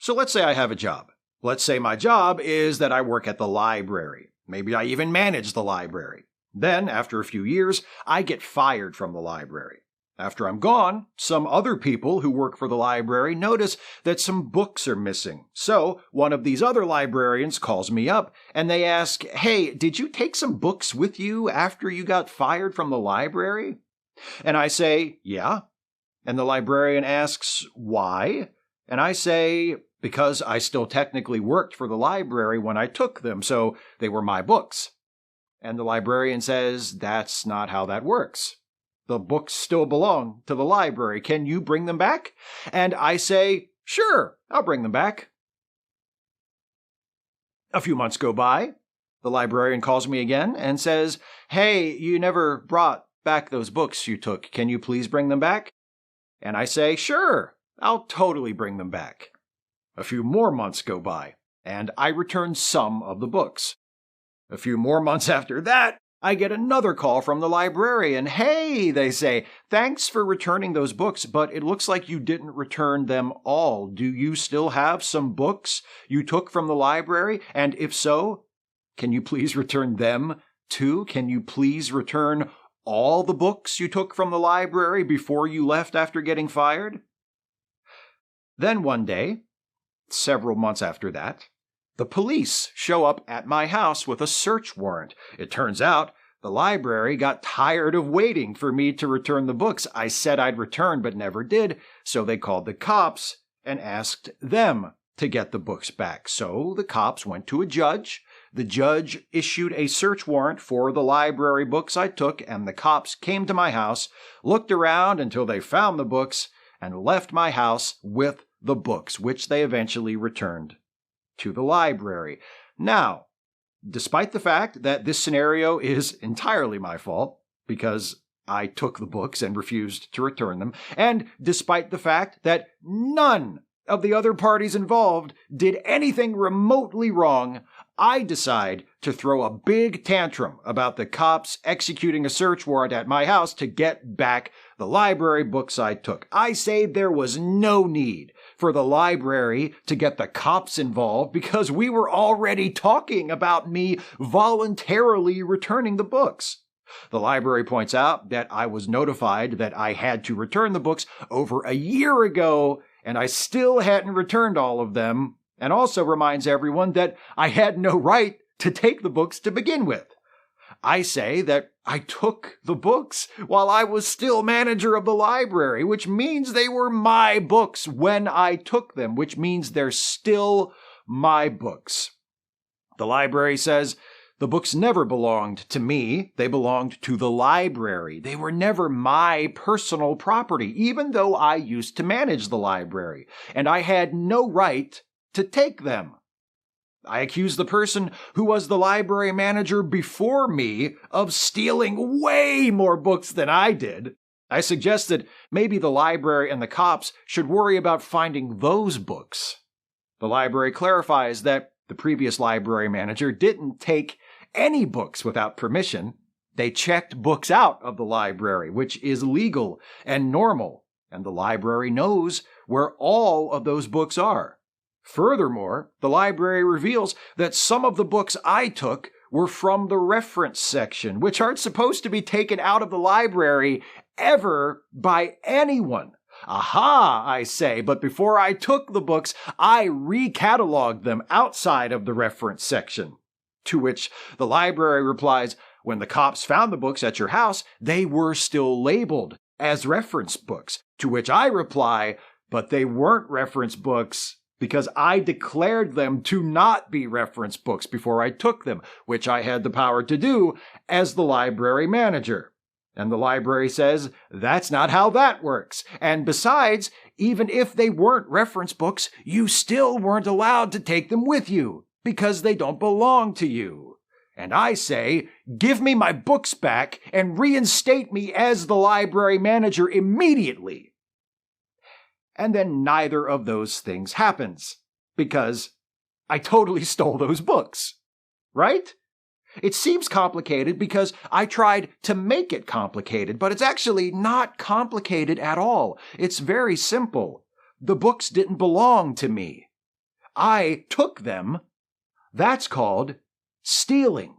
So let's say I have a job. Let's say my job is that I work at the library. Maybe I even manage the library. Then, after a few years, I get fired from the library. After I'm gone, some other people who work for the library notice that some books are missing. So, one of these other librarians calls me up and they ask, "Hey, did you take some books with you after you got fired from the library?" And I say, "Yeah." And the librarian asks, "Why?" And I say, "Because I still technically worked for the library when I took them, so they were my books." And the librarian says, "That's not how that works. The books still belong to the library. Can you bring them back?" And I say, "Sure, I'll bring them back." A few months go by. The librarian calls me again and says, "Hey, you never brought back those books you took. Can you please bring them back?" And I say, "Sure, I'll totally bring them back." A few more months go by, and I return some of the books. A few more months after that, I get another call from the librarian. "Hey," they say, "thanks for returning those books, but it looks like you didn't return them all. Do you still have some books you took from the library? And if so, can you please return them too? Can you please return all the books you took from the library before you left after getting fired?" Then one day, several months after that, the police show up at my house with a search warrant. It turns out the library got tired of waiting for me to return the books. I said I'd return but never did, so they called the cops and asked them to get the books back. So the cops went to a judge. The judge issued a search warrant for the library books I took, and the cops came to my house, looked around until they found the books, and left my house with the books, which they eventually returned to the library. Now, despite the fact that this scenario is entirely my fault, because I took the books and refused to return them, and despite the fact that none of the other parties involved did anything remotely wrong, I decide to throw a big tantrum about the cops executing a search warrant at my house to get back the library books I took. I say there was no need for the library to get the cops involved because we were already talking about me voluntarily returning the books. The library points out that I was notified that I had to return the books over a year ago, and I still hadn't returned all of them, and also reminds everyone that I had no right to take the books to begin with. I say that I took the books while I was still manager of the library, which means they were my books when I took them, which means they're still my books. The library says the books never belonged to me. They belonged to the library. They were never my personal property, even though I used to manage the library, and I had no right to take them. I accuse the person who was the library manager before me of stealing way more books than I did. I suggest that maybe the library and the cops should worry about finding those books. The library clarifies that the previous library manager didn't take any books without permission. They checked books out of the library, which is legal and normal, and the library knows where all of those books are. Furthermore, the library reveals that some of the books I took were from the reference section, which aren't supposed to be taken out of the library ever by anyone. Aha, I say, but before I took the books, I recatalogued them outside of the reference section. To which the library replies, when the cops found the books at your house, they were still labeled as reference books. To which I reply, but they weren't reference books because I declared them to not be reference books before I took them, which I had the power to do as the library manager. And the library says, that's not how that works. And besides, even if they weren't reference books, you still weren't allowed to take them with you because they don't belong to you. And I say, give me my books back and reinstate me as the library manager immediately. And then neither of those things happens, because I totally stole those books, right? It seems complicated because I tried to make it complicated, but it's actually not complicated at all. It's very simple. The books didn't belong to me. I took them, that's called stealing.